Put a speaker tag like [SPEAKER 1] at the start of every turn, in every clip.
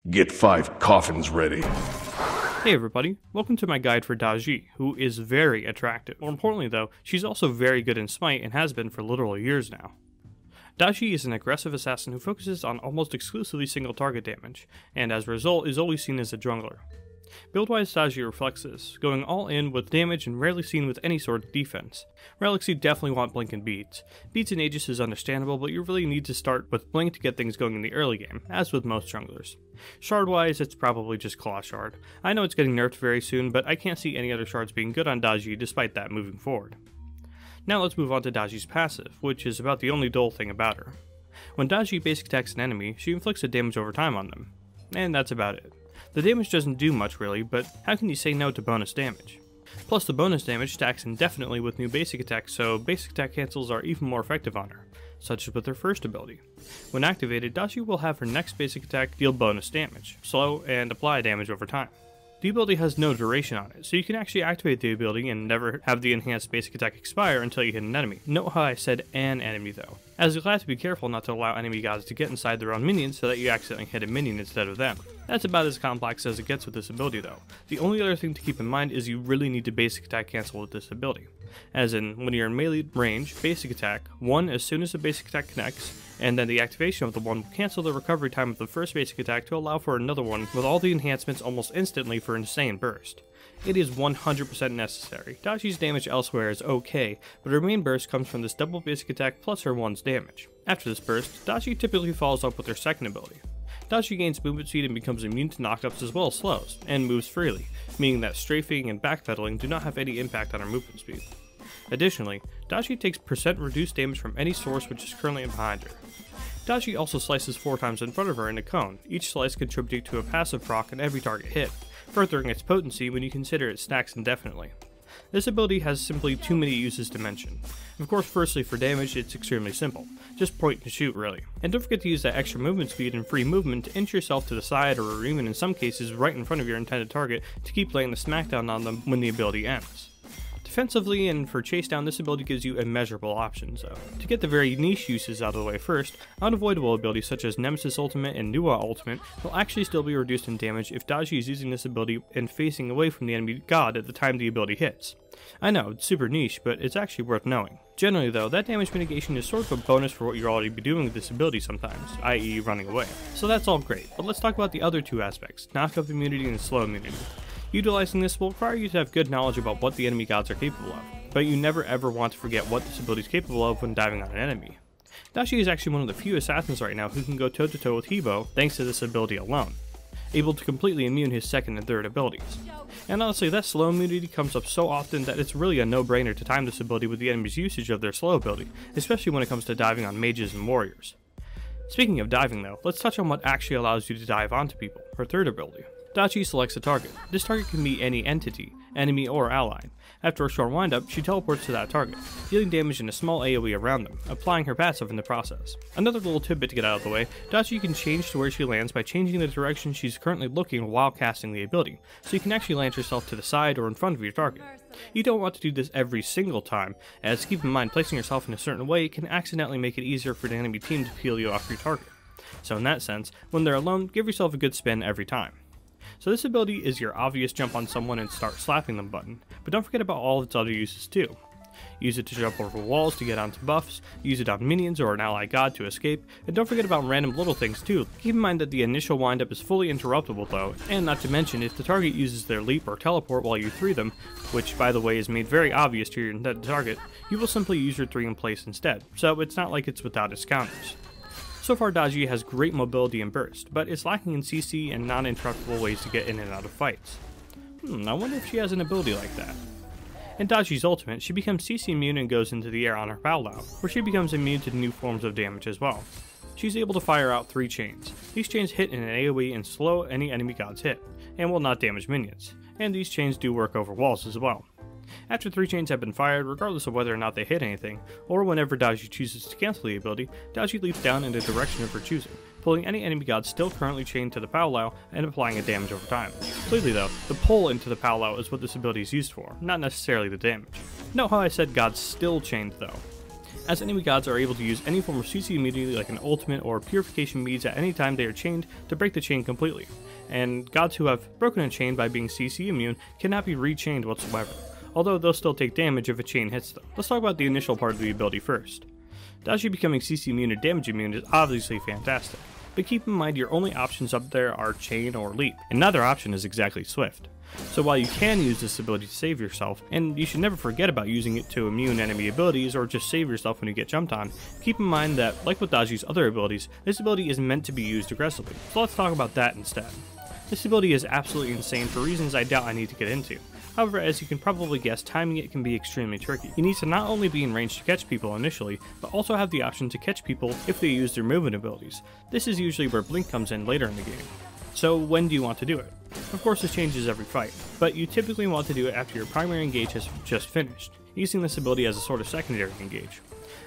[SPEAKER 1] Get 5 coffins ready.
[SPEAKER 2] Hey everybody, welcome to my guide for Daji, who is very attractive. More importantly though, she's also very good in SMITE and has been for literal years now. Daji is an aggressive assassin who focuses on almost exclusively single target damage, and as a result is always seen as a jungler. Build-wise, Daji reflects this, going all in with damage and rarely seen with any sort of defense. Relics you definitely want Blink and Beads. Beads and Aegis is understandable, but you really need to start with Blink to get things going in the early game, as with most junglers. Shard-wise, it's probably just Claw Shard. I know it's getting nerfed very soon, but I can't see any other shards being good on Daji despite that moving forward. Now let's move on to Daji's passive, which is about the only dull thing about her. When Daji basic attacks an enemy, she inflicts a damage over time on them. And that's about it. The damage doesn't do much really, but how can you say no to bonus damage? Plus the bonus damage stacks indefinitely with new basic attacks, so basic attack cancels are even more effective on her, such as with her first ability. When activated, Daji will have her next basic attack deal bonus damage, slow, and apply damage over time. The ability has no duration on it, so you can actually activate the ability and never have the enhanced basic attack expire until you hit an enemy. Note how I said an enemy though, as you'll have to be careful not to allow enemy gods to get inside their own minions so that you accidentally hit a minion instead of them. That's about as complex as it gets with this ability though. The only other thing to keep in mind is you really need to basic attack cancel with this ability. As in, when you're in melee range, basic attack, 1 as soon as the basic attack connects, and then the activation of the one will cancel the recovery time of the first basic attack to allow for another one with all the enhancements almost instantly for insane burst. It is 100% necessary. Daji's damage elsewhere is okay, but her main burst comes from this double basic attack plus her 1's damage. After this burst, Daji typically follows up with her second ability. Daji gains movement speed and becomes immune to knockups as well as slows, and moves freely, meaning that strafing and backpedaling do not have any impact on her movement speed. Additionally, Daji takes % reduced damage from any source which is currently behind her. Daji also slices 4 times in front of her in a cone, each slice contributing to a passive proc on every target hit, furthering its potency when you consider it stacks indefinitely. This ability has simply too many uses to mention. Of course, firstly for damage it's extremely simple, just point and shoot really. And don't forget to use that extra movement speed and free movement to inch yourself to the side or even in some cases right in front of your intended target to keep laying the smackdown on them when the ability ends. Defensively and for chase down, this ability gives you immeasurable options though. To get the very niche uses out of the way first, unavoidable abilities such as Nemesis Ultimate and Nuwa Ultimate will actually still be reduced in damage if Daji is using this ability and facing away from the enemy god at the time the ability hits. I know, it's super niche, but it's actually worth knowing. Generally though, that damage mitigation is sort of a bonus for what you'll already be doing with this ability sometimes, i.e. running away. So that's all great, but let's talk about the other two aspects, knockup immunity and slow immunity. Utilizing this will require you to have good knowledge about what the enemy gods are capable of, but you never ever want to forget what this ability is capable of when diving on an enemy. Daji is actually one of the few assassins right now who can go toe to toe with Hebo thanks to this ability alone, able to completely immune his second and third abilities. And honestly, that slow immunity comes up so often that it's really a no-brainer to time this ability with the enemy's usage of their slow ability, especially when it comes to diving on mages and warriors. Speaking of diving though, let's touch on what actually allows you to dive onto people, her third ability. Daji selects a target. This target can be any entity, enemy or ally. After a short windup, she teleports to that target, dealing damage in a small AoE around them, applying her passive in the process. Another little tidbit to get out of the way, Daji can change to where she lands by changing the direction she's currently looking while casting the ability, so you can actually land yourself to the side or in front of your target. You don't want to do this every single time, as keep in mind placing yourself in a certain way can accidentally make it easier for the enemy team to peel you off your target. So in that sense, when they're alone, give yourself a good spin every time. So this ability is your obvious jump on someone and start slapping them button, but don't forget about all of its other uses too. Use it to jump over walls to get onto buffs, use it on minions or an ally god to escape, and don't forget about random little things too. Keep in mind that the initial windup is fully interruptible though, and not to mention if the target uses their leap or teleport while you 3 them, which by the way is made very obvious to your intended target, you will simply use your 3 in place instead, so it's not like it's without its counters. So far Daji has great mobility and burst, but is lacking in CC and non-interruptible ways to get in and out of fights. I wonder if she has an ability like that. In Daji's ultimate, she becomes CC immune and goes into the air on her Powwow, where she becomes immune to new forms of damage as well. She's able to fire out 3 chains. These chains hit in an AoE and slow any enemy gods hit, and will not damage minions, and these chains do work over walls as well. After 3 chains have been fired, regardless of whether or not they hit anything, or whenever Daji chooses to cancel the ability, Daji leaps down in the direction of her choosing, pulling any enemy god still currently chained to the Powwow and applying a damage over time. Clearly though, the pull into the Powwow is what this ability is used for, not necessarily the damage. Note how I said gods still chained though. as enemy gods are able to use any form of CC immunity like an ultimate or purification beads at any time they are chained to break the chain completely, and gods who have broken a chain by being CC immune cannot be rechained whatsoever, although they'll still take damage if a chain hits them. Let's talk about the initial part of the ability first. Daji becoming CC immune and damage immune is obviously fantastic, but keep in mind your only options up there are chain or leap, and neither option is exactly swift. So while you can use this ability to save yourself, and you should never forget about using it to immune enemy abilities or just save yourself when you get jumped on, keep in mind that, like with Daji's other abilities, this ability is meant to be used aggressively, so let's talk about that instead. This ability is absolutely insane for reasons I doubt I need to get into. However, as you can probably guess, timing it can be extremely tricky. You need to not only be in range to catch people initially, but also have the option to catch people if they use their movement abilities. This is usually where Blink comes in later in the game. So when do you want to do it? Of course this changes every fight, but you typically want to do it after your primary engage has just finished, using this ability as a sort of secondary engage.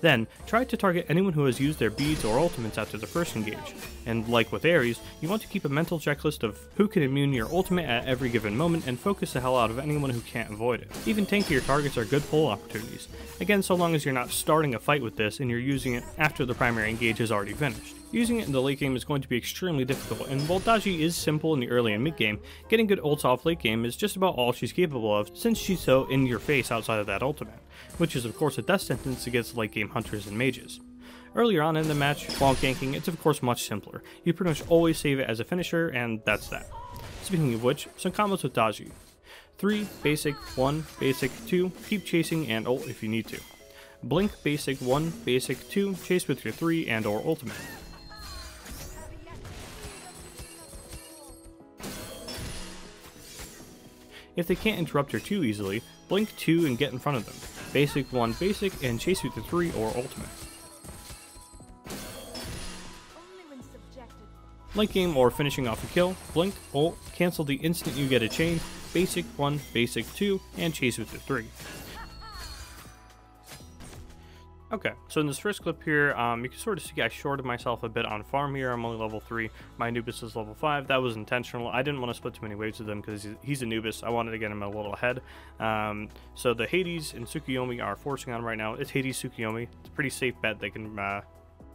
[SPEAKER 2] Then, try to target anyone who has used their beads or ultimates after the first engage, and like with Ares, you want to keep a mental checklist of who can immune your ultimate at every given moment and focus the hell out of anyone who can't avoid it. Even tankier targets are good pull opportunities, again so long as you're not starting a fight with this and you're using it after the primary engage is already finished. Using it in the late game is going to be extremely difficult, and while Daji is simple in the early and mid game, getting good ults off late game is just about all she's capable of since she's so in your face outside of that ultimate, which is of course a death sentence against late game hunters and mages. Earlier on in the match, while ganking, it's of course much simpler. You pretty much always save it as a finisher, and that's that. Speaking of which, some combos with Daji. 3 basic, 1 basic, 2 keep chasing and ult if you need to. Blink basic, 1 basic, 2 chase with your 3 and or ultimate. If they can't interrupt her too easily, blink 2 and get in front of them. Basic 1 basic and chase with your 3 or ultimate. Late game or finishing off a kill, blink, ult, cancel the instant you get a chain, basic 1 basic 2 and chase with your 3. Okay, so in this first clip here, you can sort of see I shorted myself a bit on farm here. I'm only level 3, my Anubis is level 5, that was intentional. I didn't want to split too many waves with him because he's Anubis, I wanted to get him a little ahead. So the Hades and Tsukuyomi are forcing on right now. It's Hades Tsukuyomi, it's a pretty safe bet they can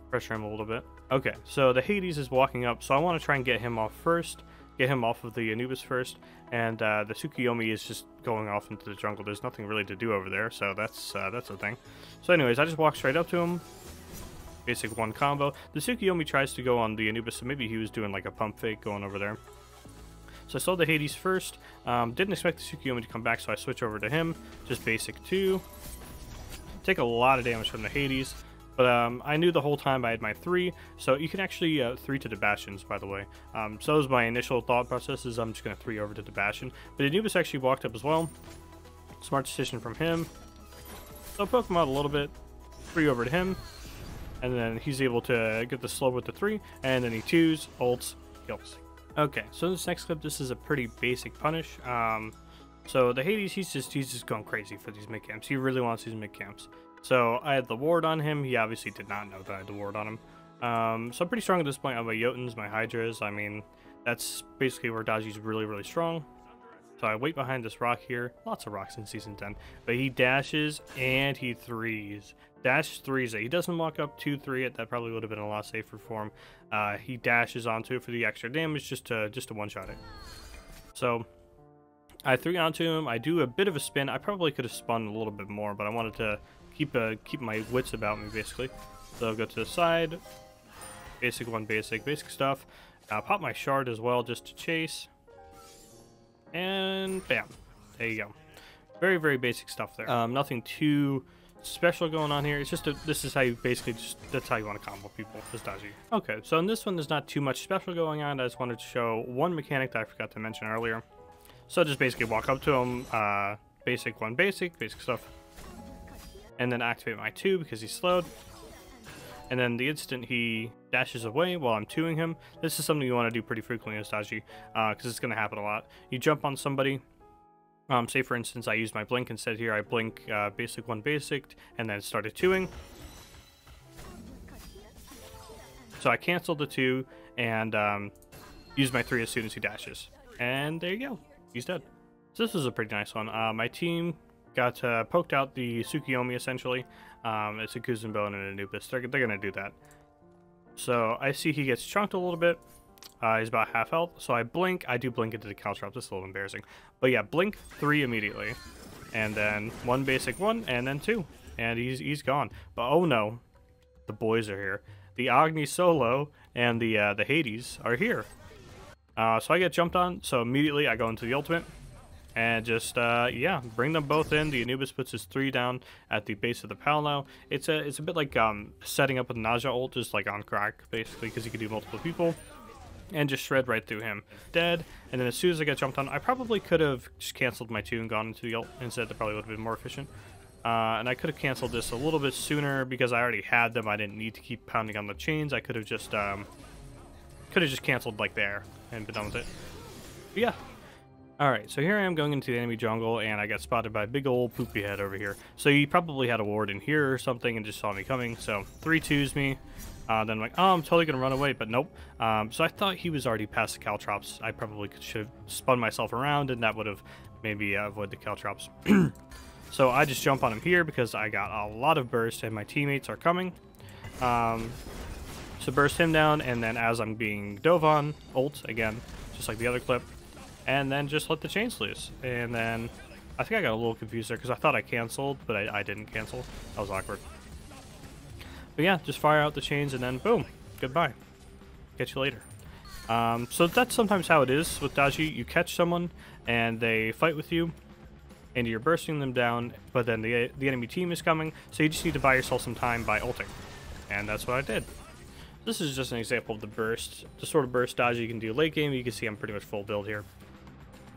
[SPEAKER 2] pressure him a little bit. Okay, so the Hades is walking up, so I want to try and get him off first. Get him off of the Anubis first, and the Tsukuyomi is just going off into the jungle. There's nothing really to do over there, so that's the thing. So anyways, I just walk straight up to him. Basic 1 combo. The Tsukuyomi tries to go on the Anubis, so maybe he was doing like a pump fake going over there. So I saw the Hades first. Didn't expect the Tsukuyomi to come back, so I switch over to him. Just basic 2. Take a lot of damage from the Hades. But I knew the whole time I had my 3, so you can actually 3 to the Bastions, by the way. So that was my initial thought process, is I'm just going to 3 over to the Bastion. But Anubis actually walked up as well. Smart decision from him. So I'll poke him out a little bit, 3 over to him, and then he's able to get the slow with the 3, and then he 2s, ults, kills. Okay, so in this next clip, this is a pretty basic punish. So the Hades, he's just going crazy for these mid camps. He really wants these mid camps. So I had the ward on him. He obviously did not know that I had the ward on him. So I'm pretty strong at this point on my Jotuns, my Hydras. I mean, that's basically where Daji's really, really strong. So I wait behind this rock here. Lots of rocks in Season 10. But he dashes and he 3s. Dash 3s it. He doesn't walk up 2-3 it. That probably would have been a lot safer for him. He dashes onto it for the extra damage just to one-shot it. So I 3 onto him. I do a bit of a spin. I probably could have spun a little bit more, but I wanted to keep my wits about me, basically. So I'll go to the side, basic 1 basic stuff. Pop my shard as well just to chase, and bam, there you go. Very, very basic stuff there. Nothing too special going on here. It's just this is how you basically that's how you want to combo people, is Daji. Okay, so in this one there's not too much special going on. I just wanted to show one mechanic that I forgot to mention earlier. So just basically walk up to him, basic 1 basic stuff, and then activate my 2 because he's slowed. And then the instant he dashes away while I'm 2ing him, this is something you want to do pretty frequently as Daji, because it's going to happen a lot. You jump on somebody, say for instance I used my blink instead here, I blink basic 1 basic, and then started 2ing. So I canceled the 2, and used my 3 as soon as he dashes. And there you go, he's dead. So this was a pretty nice one. My team got poked out the Tsukiyomi essentially. It's a Kuzenbo and an Anubis. They're gonna do that. So I see he gets chunked a little bit. He's about half health, so I blink. I do blink into the Caltrops. This is a little embarrassing, but yeah, blink 3 immediately, and then 1 basic 1, and then 2, and he's gone. But oh no, the boys are here. The Agni Solo and the Hades are here. So I get jumped on. So immediately I go into the ultimate. And just, yeah, bring them both in. The Anubis puts his 3 down at the base of the Paolo. It's a bit like setting up a Naja ult, just like on crack, basically, because you can do multiple people. And just shred right through him. Dead. And then as soon as I get jumped on, I probably could have just canceled my 2 and gone into the ult instead. That probably would have been more efficient. And I could have canceled this a little bit sooner because I already had them. I didn't need to keep pounding on the chains. I could have just canceled like there and been done with it. But yeah. Alright, so here I am going into the enemy jungle, and I got spotted by a big old poopy head over here. So he probably had a ward in here or something and just saw me coming. So 3-2s me. Then I'm like, oh, I'm totally going to run away, but nope. So I thought he was already past the Caltrops. I probably should have spun myself around, and that would have maybe avoided the Caltrops. So I just jump on him here because I got a lot of burst, and my teammates are coming. So burst him down, and then as I'm being dove on, ult again, just like the other clip. And then just let the chains loose. And then I think I got a little confused there because I thought I canceled, but I didn't cancel. That was awkward. But yeah, just fire out the chains and then boom, goodbye. Catch you later. So that's sometimes how it is with Daji. You catch someone and they fight with you and you're bursting them down, but then the enemy team is coming, so you just need to buy yourself some time by ulting. And that's what I did. This is just an example of the burst, the sort of burst Daji you can do late game. You can see I'm pretty much full build here.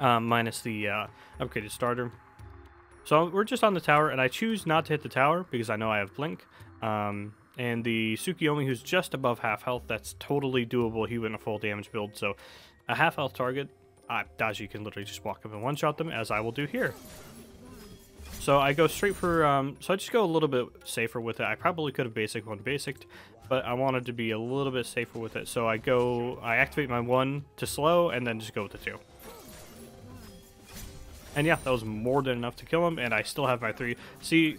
[SPEAKER 2] Minus the upgraded starter. So we're just on the tower, and I choose not to hit the tower because I know I have blink. And the Tsukiyomi, who's just above half health, that's totally doable. He went a full damage build, so a half health target, Daji can literally just walk up and one-shot them, as I will do here. So I go straight for, so I just go a little bit safer with it. I probably could have basic one basicked, but I wanted to be a little bit safer with it. So I activate my 1 to slow, and then just go with the 2. And yeah, that was more than enough to kill him, and I still have my 3. See,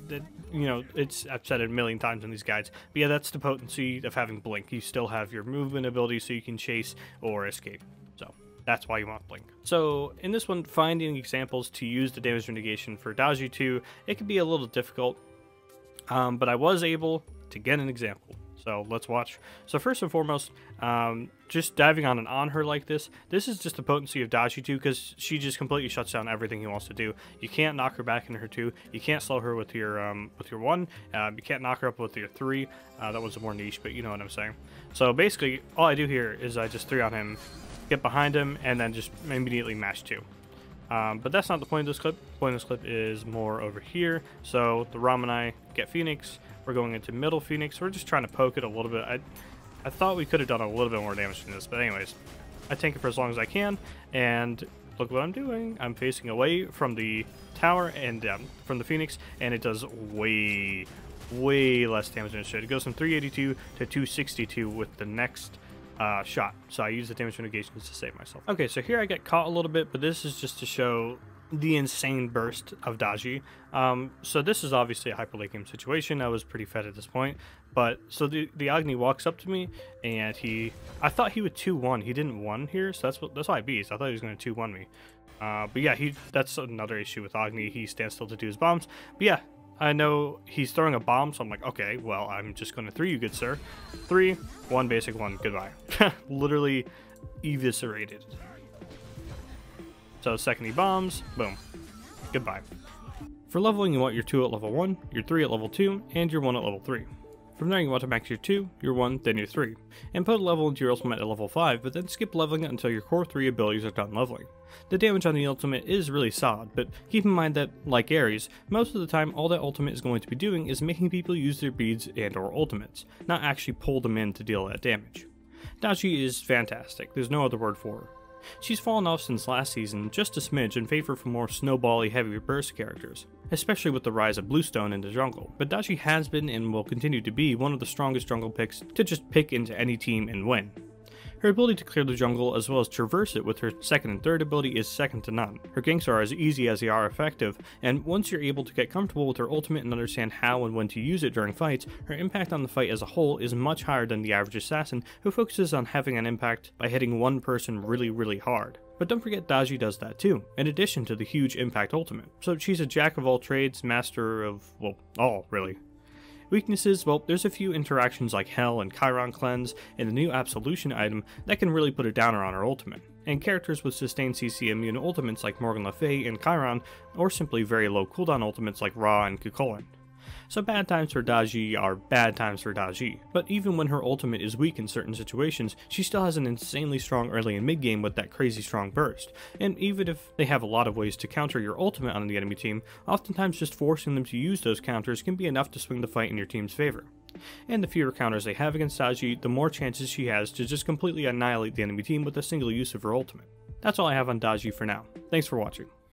[SPEAKER 2] you know, I've said it a million times in these guides, but yeah, that's the potency of having blink. You still have your movement ability so you can chase or escape. So that's why you want blink. So in this one, finding examples to use the damage mitigation for Daji 2, it can be a little difficult, but I was able to get an example. So let's watch. So first and foremost, just diving on her like this is just the potency of Daji 2, because she just completely shuts down everything he wants to do. You can't knock her back into her 2. You can't slow her with your 1. You can't knock her up with your 3. That was more niche, but you know what I'm saying. So basically, all I do here is I just 3 on him, get behind him, and then just immediately mash 2. But that's not the point of this clip. The point of this clip is more over here. So the Ram and I get Phoenix. We're going into middle Phoenix. We're just trying to poke it a little bit. I thought we could have done a little bit more damage than this, but anyways, I tank it for as long as I can, and look what I'm doing. I'm facing away from the tower and from the Phoenix, and it does way less damage than it should. It goes from 382 to 262 with the next shot. So I use the damage mitigation to save myself. Okay, so here I get caught a little bit, but this is just to show the insane burst of Daji. So this is obviously a hyper late game situation. I was pretty fed at this point, but so the Agni walks up to me, and I thought he would 2-1. He didn't 1 here, so that's why I beat. I thought he was going to 2-1 me. But yeah, that's another issue with Agni. He stands still to do his bombs. But yeah, I know he's throwing a bomb, so I'm like, okay, well, I'm just going to 3 you, good sir. 3, 1 basic, 1 goodbye. Literally eviscerated. So second he bombs, boom, goodbye. For leveling, you want your 2 at level 1, your 3 at level 2, and your 1 at level 3. From there, you want to max your 2, your 1, then your 3, and put a level into your ultimate at level 5, but then skip leveling it until your core 3 abilities are done leveling. The damage on the ultimate is really solid, but keep in mind that, like Ares, most of the time all that ultimate is going to be doing is making people use their beads and or ultimates, not actually pull them in to deal that damage. Daji is fantastic, there's no other word for her. She's fallen off since last season just a smidge in favor for more snowbally heavy burst characters, especially with the rise of Bluestone in the jungle, but Daji has been and will continue to be one of the strongest jungle picks to just pick into any team and win. Her ability to clear the jungle as well as traverse it with her second and third ability is second to none. Her ganks are as easy as they are effective, and once you're able to get comfortable with her ultimate and understand how and when to use it during fights, her impact on the fight as a whole is much higher than the average assassin who focuses on having an impact by hitting one person really hard. But don't forget Daji does that too, in addition to the huge impact ultimate. So she's a jack of all trades, master of, well, all really. Weaknesses, well, there's a few interactions like Hell and Chiron Cleanse and the new Absolution item that can really put a downer on her ultimate, and characters with sustained CC immune ultimates like Morgan Le Fay and Chiron, or simply very low cooldown ultimates like Ra and Kukulkan. So bad times for Daji are bad times for Daji, but even when her ultimate is weak in certain situations, she still has an insanely strong early and mid game with that crazy strong burst, and even if they have a lot of ways to counter your ultimate on the enemy team, oftentimes just forcing them to use those counters can be enough to swing the fight in your team's favor. And the fewer counters they have against Daji, the more chances she has to just completely annihilate the enemy team with a single use of her ultimate. That's all I have on Daji for now. Thanks for watching.